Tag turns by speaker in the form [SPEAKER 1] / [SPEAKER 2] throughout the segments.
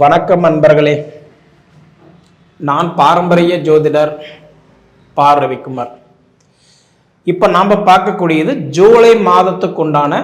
[SPEAKER 1] வணக்கம் நண்பர்களே. நான் பாரம்பரிய ஜோதிடர் பா. ரவிக்குமார். இப்போ நாம் பார்க்கக்கூடியது ஜூலை மாதத்துக்கு உண்டான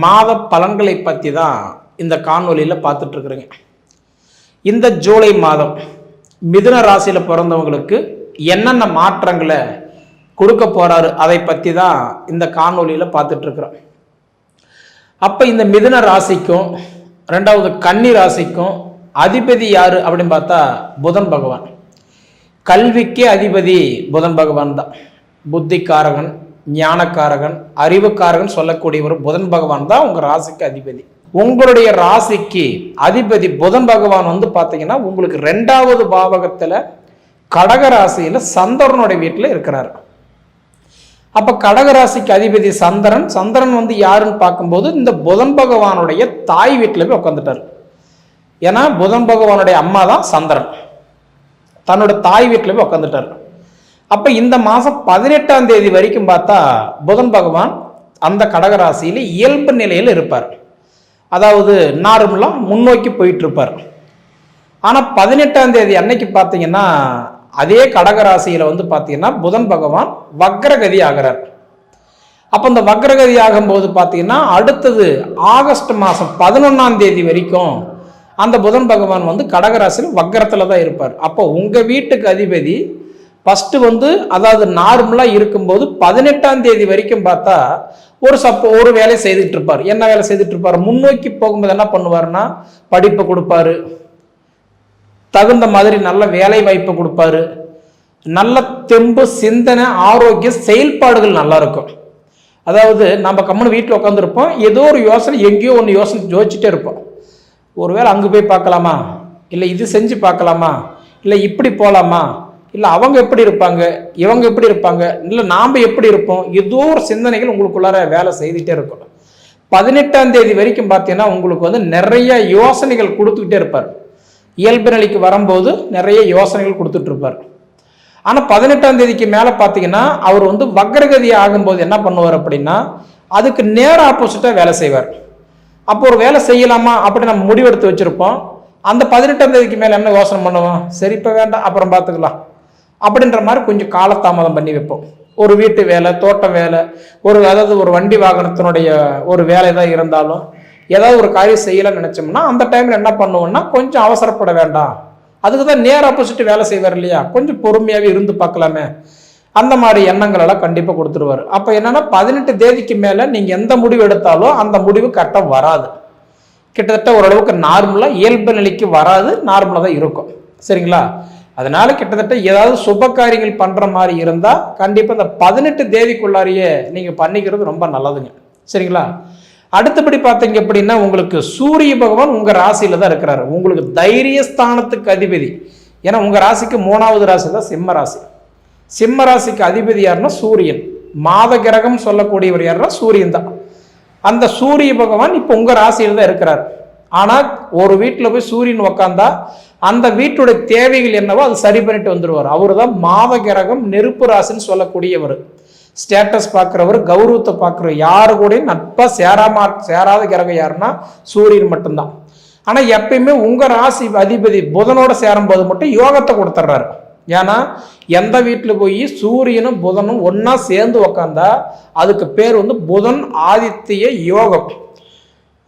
[SPEAKER 1] மாத பலன்களை பற்றி தான் இந்த காணொலியில் பார்த்துட்ருக்குறேங்க. இந்த ஜூலை மாதம் மிதுன ராசியில் பிறந்தவங்களுக்கு என்னென்ன மாற்றங்களை கொடுக்க போகிறாரு அதை பற்றி தான் இந்த காணொலியில் பார்த்துட்ருக்குறோம். அப்போ இந்த மிதுன ராசிக்கும் ரெண்டாவது கன்னி ராசிக்கும் அதிபதி யாரு அப்படின்னு பார்த்தா புதன் பகவான். கல்விக்கே அதிபதி புதன் பகவான் தான். புத்திக்காரகன், ஞானக்காரகன், அறிவுக்காரகன் சொல்லக்கூடிய ஒரு புதன் பகவான் தான் உங்க ராசிக்கு அதிபதி. உங்களுடைய ராசிக்கு அதிபதி புதன் பகவான் பார்த்தீங்கன்னா உங்களுக்கு 2வது பாவகத்துல கடக ராசியில சந்திரனுடைய வீட்டில் இருக்கிறார். அப்ப கடகராசிக்கு அதிபதி சந்திரன் யாருன்னு பார்க்கும்போது இந்த புதன் பகவானுடைய தாய் வீட்டில் போய் உட்காந்துட்டார். ஏன்னா புதன் பகவானுடைய அம்மா தான் சந்திரன், தன்னோட தாய் வீட்டில் போய் உட்காந்துட்டார். அப்ப இந்த மாசம் 18ஆம் தேதி வரைக்கும் பார்த்தா புதன் பகவான் அந்த கடகராசியில இயல்பு நிலையில் இருப்பார். அதாவது நார்மலா முன்னோக்கி போயிட்டு இருப்பார். ஆனா 18ஆம் தேதி அன்னைக்கு பார்த்தீங்கன்னா அதே கடகராசியில பார்த்தீங்கன்னா புதன் பகவான் வக்ரகதி ஆகிறார். அப்ப இந்த வக்ரகதி ஆகும்போது பார்த்தீங்கன்னா அடுத்தது ஆகஸ்ட் மாசம் 11ஆம் தேதி வரைக்கும் அந்த புதன் பகவான் கடகராசியில் வக்ரத்துல தான் இருப்பார். அப்போ உங்க வீட்டுக்கு அதிபதி ஃபர்ஸ்ட் அதாவது நார்மலா இருக்கும்போது 18ஆம் தேதி வரைக்கும் பார்த்தா ஒரு வேலை செய்துட்டு இருப்பார். என்ன வேலை செய்துட்டு இருப்பார்? முன்னோக்கி போகும்போது என்ன பண்ணுவாருன்னா படிப்பு கொடுப்பாரு, தகுந்த மாதிரி நல்ல வேலை வாய்ப்பு கொடுப்பாரு, நல்ல தெம்பு, சிந்தனை, ஆரோக்கிய செயல்பாடுகள் நல்லா இருக்கும். அதாவது நம்ம கம்முன்னு வீட்டில் உட்காந்துருப்போம், ஏதோ ஒரு யோசனை எங்கேயோ ஒன்று யோசனை யோசிச்சுட்டே இருப்போம். ஒருவேளை அங்கே போய் பார்க்கலாமா, இல்லை இது செஞ்சு பார்க்கலாமா, இல்லை இப்படி போகலாமா, இல்லை அவங்க எப்படி இருப்பாங்க, இவங்க எப்படி இருப்பாங்க, இல்லை நாம் எப்படி இருப்போம், ஏதோ ஒரு சிந்தனைகள் உங்களுக்குள்ளார வேலை செய்துகிட்டே இருக்கும். 18ஆம் தேதி வரைக்கும் பார்த்தீங்கன்னா உங்களுக்கு நிறைய யோசனைகள் கொடுத்துக்கிட்டே இருப்பார். இயல்பு நிலைக்கு வரும்போது நிறைய யோசனைகள் கொடுத்துட்டு இருப்பார். ஆனால் 18ஆம் தேதிக்கு மேலே பார்த்தீங்கன்னா அவர் வக்ரகதி ஆகும்போது என்ன பண்ணுவார் அப்படின்னா அதுக்கு நேர ஆப்போசிட்டாக வேலை செய்வார். அப்போ ஒரு வேலை செய்யலாமா அப்படி நம்ம முடிவெடுத்து வச்சிருப்போம். அந்த 18ஆம் தேதிக்கு மேலே என்ன யோசனை பண்ணுவோம், சரி இப்போ வேண்டாம் அப்புறம் பார்த்துக்கலாம் அப்படின்ற மாதிரி கொஞ்சம் காலதாமதம் பண்ணி வைப்போம். ஒரு வீட்டு வேலை, தோட்டம் வேலை, அதாவது ஒரு வண்டி வாகனத்தினுடைய ஒரு வேலை தான் இருந்தாலும் ஏதாவது ஒரு காரியம் செய்யலாம்னு நினைச்சோம்னா அந்த டைம்ல என்ன பண்ணுவோம்னா கொஞ்சம் அவசரப்பட வேண்டாம், அதுக்கு தான் நேர் ஆப்போசிட் வேலை செய்வார் இல்லையா, கொஞ்சம் பொறுமையாகவே இருந்து பார்க்கலாமே, அந்த மாதிரி எண்ணங்கள் எல்லாம் கண்டிப்பாக கொடுத்துருவார். அப்போ என்னன்னா 18 தேதிக்கு மேலே நீங்கள் எந்த முடிவு எடுத்தாலும் அந்த முடிவு கரெக்டாக வராது. கிட்டத்தட்ட ஓரளவுக்கு நார்மலாக இயல்பு நிலைக்கு வராது, நார்மலாக தான் இருக்கும். சரிங்களா? அதனால கிட்டத்தட்ட ஏதாவது சுப காரியங்கள் பண்ணுற மாதிரி இருந்தால் கண்டிப்பாக இந்த 18 தேதிக்குள்ளாரியே நீங்கள் பண்ணிக்கிறது ரொம்ப நல்லதுங்க. சரிங்களா? அடுத்தபடி பார்த்தீங்க அப்படின்னா உங்களுக்கு சூரிய பகவான் உங்க ராசியில தான் இருக்கிறாரு. உங்களுக்கு தைரியஸ்தானத்துக்கு அதிபதி. ஏன்னா உங்க ராசிக்கு 3வது ராசி தான் சிம்ம ராசி. சிம்ம ராசிக்கு அதிபதி யாருன்னா சூரியன். மாத கிரகம் சொல்லக்கூடியவர் யாருன்னா சூரியன் தான். அந்த சூரிய பகவான் இப்போ உங்க ராசியில தான் இருக்கிறார். ஆனா ஒரு வீட்டில் போய் சூரியன் உக்காந்தா அந்த வீட்டுடைய தேவைகள் என்னவோ அது சரி பண்ணிட்டு வந்துடுவார். அவரு தான் மாத கிரகம், நெருப்பு ராசின்னு சொல்லக்கூடியவர். ஸ்டேட்டஸ் பார்க்குறவர், கௌரவத்தை பார்க்குறவர், யாரு கூட நட்பா சேராத கிரகம் யாருன்னா சூரியன் மட்டும்தான். ஆனால் எப்பயுமே உங்க ராசி அதிபதி புதனோட சேரும்போது மட்டும் யோகத்தை கொடுத்துட்றாரு. ஏன்னா எந்த வீட்டில் போய் சூரியனும் புதனும் ஒன்னா சேர்ந்து உக்காந்தா அதுக்கு பேர் புதன் ஆதித்ய யோகம்.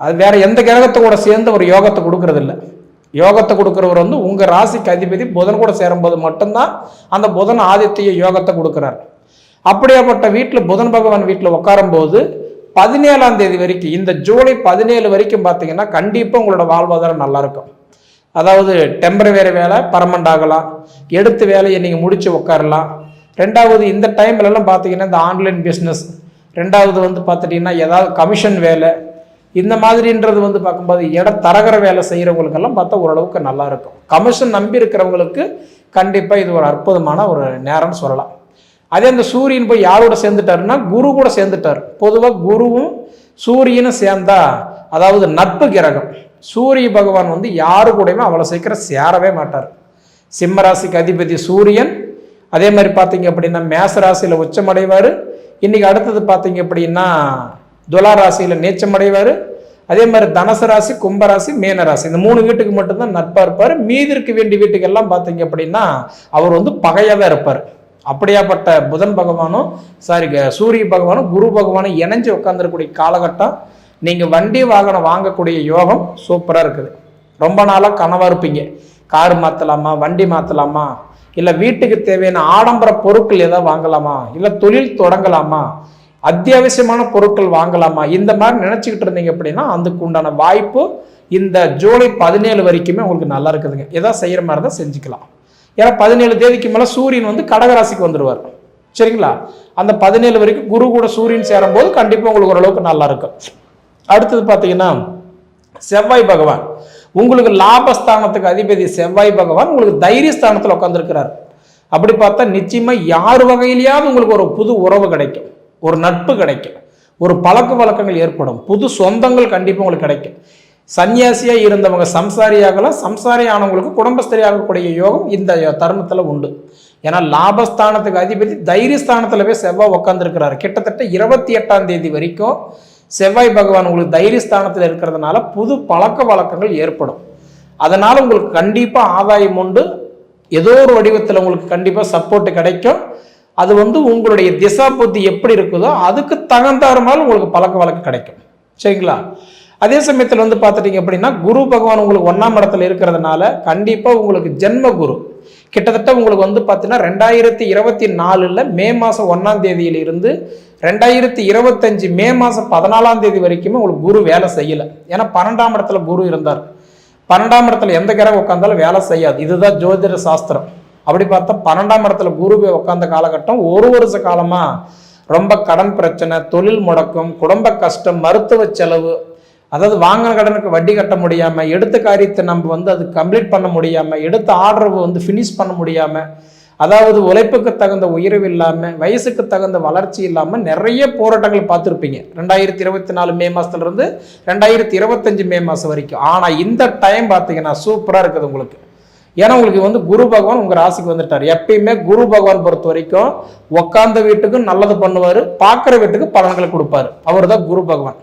[SPEAKER 1] அது வேற எந்த கிரகத்தை கூட சேர்ந்து ஒரு யோகத்தை கொடுக்கறது இல்லை. யோகத்தை கொடுக்குறவர் உங்க ராசிக்கு அதிபதி புதன் கூட சேரும்போது மட்டும்தான் அந்த புதன் ஆதித்ய யோகத்தை கொடுக்குறாரு. அப்படியாப்பட்ட வீட்டில் புதன் பகவான் வீட்டில் உட்காரும் போது 17ஆம் தேதி வரைக்கும், இந்த ஜூலை 17 வரைக்கும் பார்த்தீங்கன்னா கண்டிப்பாக உங்களோட வாழ்வாதாரம் நல்லா இருக்கும். அதாவது டெம்பரவரி வேலை பர்மனண்ட் ஆகலாம், எடுத்த வேலையை நீங்கள் முடிச்சு உட்காரலாம். ரெண்டாவது இந்த டைம்லலாம் பார்த்தீங்கன்னா இந்த ஆன்லைன் பிஸ்னஸ், ரெண்டாவது பார்த்துட்டிங்கன்னா ஏதாவது கமிஷன் வேலை, இந்த மாதிரின்றது பார்க்கும்போது தரகர வேலை செய்கிறவங்களுக்கெல்லாம் பார்த்தா ஓரளவுக்கு நல்லா இருக்கும். கமிஷன் நம்பி இருக்கிறவங்களுக்கு கண்டிப்பாக இது ஒரு அற்புதமான ஒரு நேரம்னு சொல்லலாம். அதே அந்த சூரியன் போய் யாரோட சேர்ந்துட்டாருன்னா குரு கூட சேர்ந்துட்டார். பொதுவாக குருவும் சூரியனும் சேர்ந்தா அதாவது நட்பு கிரகம். சூரிய பகவான் யாரு கூடயுமே அவ்வளோ சீக்கிரம் சேரவே மாட்டார். சிம்ம ராசிக்கு அதிபதி சூரியன். அதே மாதிரி பார்த்தீங்க அப்படின்னா மேச ராசியில் உச்சமடைவார். இன்னைக்கு அடுத்தது பார்த்தீங்க அப்படின்னா துலா ராசியில் நீச்சமடைவார். அதே மாதிரி தனுசு ராசி, கும்பராசி, மீனராசி இந்த 3 வீட்டுக்கு மட்டும்தான் நட்பா இருப்பார். மீதி இருக்க வேண்டிய வீட்டுக்கெல்லாம் பார்த்தீங்க அப்படின்னா அவர் வந்து பகையாக தான் இருப்பார். அப்படியாப்பட்ட புதன் பகவானும் சூரிய பகவானும் குரு பகவானும் இணைஞ்சு உட்காந்துருக்கூடிய காலகட்டம். நீங்கள் வண்டி வாகனம் வாங்கக்கூடிய யோகம் சூப்பராக இருக்குது. ரொம்ப நாளாக கனவாக இருப்பீங்க, கார் மாற்றலாமா, வண்டி மாற்றலாமா, இல்லை வீட்டுக்கு தேவையான ஆடம்பர பொருட்கள் ஏதாவது வாங்கலாமா, இல்லை தொழில் தொடங்கலாமா, அத்தியாவசியமான பொருட்கள் வாங்கலாமா, இந்த மாதிரி நினச்சிக்கிட்டு இருந்தீங்க அப்படின்னா அதுக்கு உண்டான வாய்ப்பு இந்த ஜூலை 17 வரைக்குமே உங்களுக்கு நல்லா இருக்குதுங்க. எதாவது செய்கிற மாதிரி தான் செஞ்சுக்கலாம். ஏன்னா 17 தேதிக்கு மேலே சூரியன் வந்து கடகராசிக்கு வந்துடுவார். சரிங்களா? அந்த 17 வரைக்கும் குரு கூட சூரியன் சேரும்போது கண்டிப்பாக உங்களுக்கு ஓரளவுக்கு நல்லா இருக்கும். அடுத்தது பார்த்தீங்கன்னா செவ்வாய் பகவான் உங்களுக்கு லாபஸ்தானத்துக்கு அதிபதி. செவ்வாய் பகவான் உங்களுக்கு தைரியஸ்தானத்தில் உட்காந்துருக்கிறார். அப்படி பார்த்தா நிச்சயமா யார் வகையிலேயாவது உங்களுக்கு ஒரு புது உறவு கிடைக்கும், ஒரு நட்பு கிடைக்கும், ஒரு பழக்க வழக்கங்கள் ஏற்படும், புது சொந்தங்கள் கண்டிப்பாக உங்களுக்கு கிடைக்கும். சன்னியாசியா இருந்தவங்க சம்சாரியாகலாம், சம்சாரி ஆனவங்களுக்கு குடும்பஸ்தரி ஆகக்கூடிய யோகம் இந்த தருணத்தில் உண்டு. ஏன்னா லாபஸ்தானத்துக்கு அதிபதி தைரியஸ்தானத்தில் போய் செவ்வாய் உட்காந்துருக்கிறாரு. கிட்டத்தட்ட 28ஆம் தேதி வரைக்கும் செவ்வாய் பகவான் உங்களுக்கு தைரியஸ்தானத்தில் இருக்கிறதுனால புது பழக்க வழக்கங்கள் ஏற்படும். அதனால் உங்களுக்கு கண்டிப்பாக ஆதாயம் உண்டு. ஏதோ ஒரு வடிவத்தில் உங்களுக்கு கண்டிப்பாக சப்போர்ட் கிடைக்கும். அது வந்து உங்களுடைய திசா புத்தி எப்படி இருக்குதோ அதுக்கு தகுந்தாறு மாதிரி உங்களுக்கு பழக்க வழக்கம் கிடைக்கும். சரிங்களா? அதே சமயத்தில் வந்து பார்த்துட்டீங்க அப்படின்னா குரு பகவான் உங்களுக்கு 1ஆம் இடத்துல இருக்கிறதுனால கண்டிப்பாக உங்களுக்கு ஜென்ம குரு கிட்டத்தட்ட உங்களுக்கு வந்து பார்த்தீங்கன்னா 2024 மே மாதம் 1ஆம் தேதியிலிருந்து 2025 மே மாதம் 14ஆம் தேதி வரைக்குமே உங்களுக்கு குரு வேலை செய்யலை. ஏன்னா 12ஆம் இடத்துல குரு இருந்தார். 12ஆம் இடத்துல எந்த கிரகம் உட்காந்தாலும் வேலை செய்யாது. இதுதான் ஜோதிட சாஸ்திரம். அப்படி பார்த்தா 12ஆம் இடத்துல குரு உட்கார்ந்த காலகட்டம் 1 வருஷ காலமா ரொம்ப கடன் பிரச்சனை, தொழில் முடக்கம், குடும்ப கஷ்டம், மருத்துவ செலவு, அதாவது வாங்கின கடனுக்கு வட்டி கட்ட முடியாம, எடுத்த காரியத்தை நம்ம வந்து அது கம்ப்ளீட் பண்ண முடியாம, எடுத்த ஆர்டரை வந்து ஃபினிஷ் பண்ண முடியாம, அதாவது உழைப்புக்கு தகுந்த உயர்வு இல்லாம, வயசுக்கு தகுந்த வளர்ச்சி இல்லாம நிறைய போராட்டங்கள் பார்த்துருப்பீங்க 2024 மே மாசத்துல இருந்து 2025 மே மாசம் வரைக்கும். ஆனா இந்த டைம் பார்த்தீங்கன்னா சூப்பரா இருக்குது உங்களுக்கு. ஏன்னா உங்களுக்கு வந்து குரு பகவான் உங்க ராசிக்கு வந்துட்டார். எப்பயுமே குரு பகவான் பொறுத்த வரைக்கும் உட்கார்ந்த வீட்டுக்கும் நல்லது பண்ணுவாரு, பார்க்குற வீட்டுக்கு பலன்களை கொடுப்பாரு. அவர் தான் குரு பகவான்.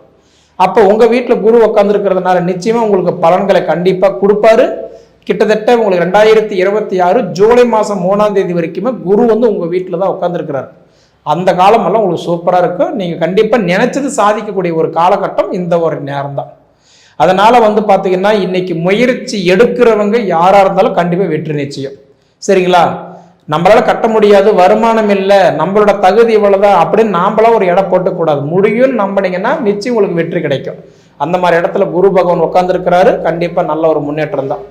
[SPEAKER 1] அப்போ உங்க வீட்டில் குரு உட்காந்துருக்கிறதுனால நிச்சயமா உங்களுக்கு பலன்களை கண்டிப்பா கொடுப்பாரு. கிட்டத்தட்ட உங்களுக்கு 2026 ஜூலை மாதம் 3ஆம் தேதி வரைக்குமே குரு வந்து உங்க வீட்டில் தான் உட்காந்துருக்கிறார். அந்த காலமெல்லாம் உங்களுக்கு சூப்பராக இருக்கும். நீங்கள் கண்டிப்பாக நினைச்சது சாதிக்கக்கூடிய ஒரு காலகட்டம் இந்த ஒரு நேரம் தான். அதனால வந்து பார்த்தீங்கன்னா இன்னைக்கு முயற்சி எடுக்கிறவங்க யாராக இருந்தாலும் கண்டிப்பாக வெற்றி நிச்சயம். சரிங்களா? நம்மளால கட்ட முடியாது, வருமானம் இல்லை, நம்மளோட தகுதி இவ்வளவுதான் அப்படின்னு நாமளா ஒரு இடம் போட்டுக்கூடாது. முடியும்னு நம்பினீங்கன்னா நிச்சயம் உங்களுக்கு வெற்றி கிடைக்கும். அந்த மாதிரி இடத்துல குரு பகவான் உட்காந்துருக்கிறாரு. கண்டிப்பாக நல்ல ஒரு முன்னேற்றம் தான்.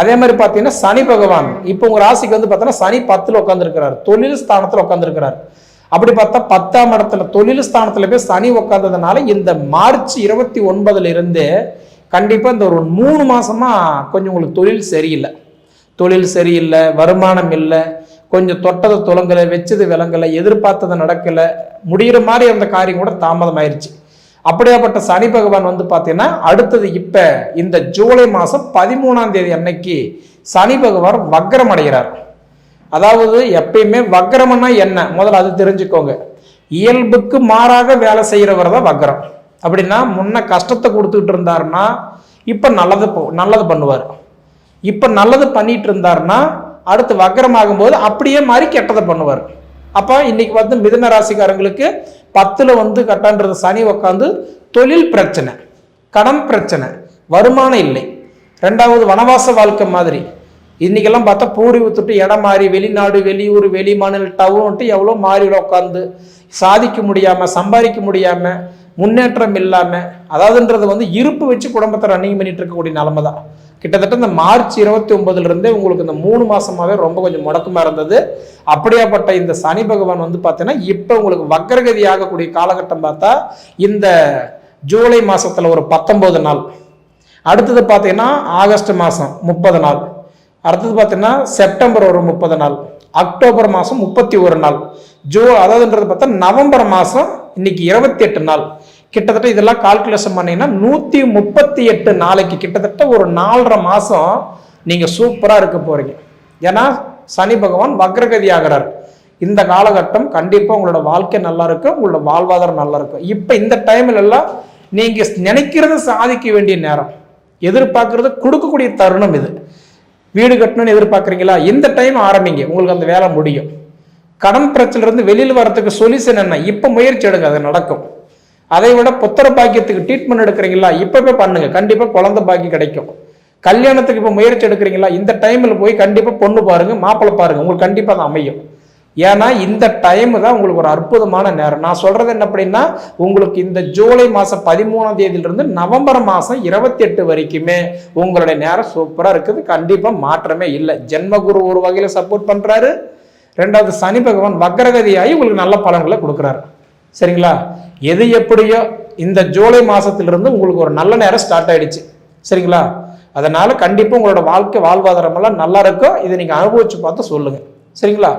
[SPEAKER 1] அதே மாதிரி பார்த்தீங்கன்னா சனி பகவான் இப்போ உங்க ராசிக்கு வந்து பார்த்தீங்கன்னா சனி 10ல் உட்காந்துருக்கிறார், தொழில் ஸ்தானத்தில் உட்காந்துருக்கிறார். அப்படி பார்த்தா 10ஆம் இடத்துல தொழில் ஸ்தானத்துல போய் சனி உட்கார்ந்ததுனால இந்த மார்ச் 29 இருந்து கண்டிப்பா இந்த ஒரு 3 மாசமா கொஞ்சம் உங்களுக்கு தொழில் சரியில்லை, வருமானம் இல்லை, கொஞ்சம் தொட்டதை துலங்கலை, வச்சது விளங்கலை, எதிர்பார்த்தது நடக்கலை, முடிகிற மாதிரி அந்த காரியம் கூட தாமதம் ஆயிடுச்சு. அப்படியாப்பட்ட சனி பகவான் வந்து பார்த்தீங்கன்னா அடுத்தது இப்போ இந்த ஜூலை மாதம் 13ஆம் தேதி அன்னைக்கு சனி பகவான் வக்ரம் அடைகிறார். அதாவது எப்பயுமே வக்ரம்னா என்ன முதல்ல அது தெரிஞ்சுக்கோங்க. இயல்புக்கு மாறாக வேலை செய்கிறவர் தான் வக்ரம். அப்படின்னா முன்ன கஷ்டத்தை கொடுத்துக்கிட்டு இருந்தாருன்னா இப்போ நல்லது பண்ணுவார். இப்போ நல்லது பண்ணிட்டு இருந்தாருன்னா அடுத்து வக்ரம் ஆகும்போது அப்படியே மாதிரி கெட்டதை பண்ணுவார். அப்போ இன்னைக்கு வந்து மிதுன ராசிக்காரங்களுக்கு 10ல் வந்து கட்டான்றது சனி உட்காந்து தொழில் பிரச்சனை, கடன் பிரச்சனை, வருமானம் இல்லை, 2வது வனவாச வாழ்க்கை மாதிரி. இன்னைக்கெல்லாம் பார்த்தா பூரி வித்துட்டு இடம் மாறி வெளிநாடு, வெளியூர், வெளி மாநில டவுன்ட்டு எவ்வளோ மாறியில் உட்காந்து சாதிக்க முடியாமல், சம்பாதிக்க முடியாமல், முன்னேற்றம் இல்லாமல், அதாவதுன்றது வந்து இருப்பு வச்சு குடும்பத்தை ரன்னிங் பண்ணிட்டு இருக்கக்கூடிய நிலைமை தான். கிட்டத்தட்ட இந்த மார்ச் 29 உங்களுக்கு இந்த 3 மாசமாவே ரொம்ப கொஞ்சம் முடக்கமாக இருந்தது. அப்படியாப்பட்ட இந்த சனி பகவான் வந்து பார்த்தீங்கன்னா இப்போ உங்களுக்கு வக்ரகதி ஆகக்கூடிய காலகட்டம் பார்த்தா இந்த ஜூலை மாசத்துல ஒரு 19 நாள், அடுத்தது பார்த்தீங்கன்னா ஆகஸ்ட் மாதம் 30 நாள், அடுத்தது பார்த்தீங்கன்னா செப்டம்பர் ஒரு 30 நாள், அக்டோபர் மாதம் 31 நாள், அதாவதுன்றது பார்த்தா நவம்பர் மாதம் இன்னைக்கு 28 நாள். கிட்டத்தட்ட இதெல்லாம் கால்குலேஷன் பண்ணீங்கன்னா 138 நாளைக்கு கிட்டத்தட்ட ஒரு 4.5 மாதம் நீங்கள் சூப்பராக இருக்க போறீங்க. ஏன்னா சனி பகவான் வக்ரகதி ஆகிறார். இந்த காலகட்டம் கண்டிப்பாக உங்களோட வாழ்க்கை நல்லா இருக்கும், உங்களோட வாழ்வாதாரம் நல்லா இருக்கும். இப்போ இந்த டைம்ல எல்லாம் நீங்க நினைக்கிறத சாதிக்க வேண்டிய நேரம், எதிர்பார்க்கறத கொடுக்கக்கூடிய தருணம் இது. வீடு கட்டணும்னு எதிர்பார்க்குறீங்களா, இந்த டைம் ஆரம்பிங்க, உங்களுக்கு அந்த வேலை முடியும். கடன் பிரச்சனை இருந்து வெளியில் வரதுக்கு சொல்யூஷன் என்ன, இப்ப முயற்சி எடுங்க, அது நடக்கும். அதை விட புத்திர பாக்கியத்துக்கு ட்ரீட்மெண்ட் எடுக்கிறீங்களா, இப்பவே பண்ணுங்க, கண்டிப்பா குழந்தை பாக்கியம் கிடைக்கும். கல்யாணத்துக்கு இப்ப முயற்சி எடுக்கிறீங்களா, இந்த டைம்ல போய் கண்டிப்பா பொண்ணு பாருங்க, மாப்பிள்ளை பாருங்க, உங்களுக்கு கண்டிப்பா அது அமையும். ஏன்னா இந்த டைம் தான் உங்களுக்கு ஒரு அற்புதமான நேரம். நான் சொல்றது என்ன அப்படின்னா, உங்களுக்கு இந்த ஜூலை மாசம் 13ஆம் தேதியிலிருந்து நவம்பர் மாசம் 28 வரைக்குமே உங்களுடைய நேரம் சூப்பரா இருக்குது, கண்டிப்பா மாற்றமே இல்லை. ஜென்மகுரு ஒரு வகையில சப்போர்ட் பண்றாரு, ரெண்டாவது சனி பகவான் வக்ரகதியாகி உங்களுக்கு நல்ல பலன்களை கொடுக்குறாரு. சரிங்களா? எது எப்படியோ இந்த ஜூலை மாசத்திலிருந்து உங்களுக்கு ஒரு நல்ல நேரம் ஸ்டார்ட் ஆயிடுச்சு. சரிங்களா? அதனால கண்டிப்பா உங்களோட வாழ்க்கை வாழ்வாதாரம் எல்லாம் நல்லா இருக்கும். இதை நீங்க அனுபவிச்சு பார்த்து சொல்லுங்க. சரிங்களா?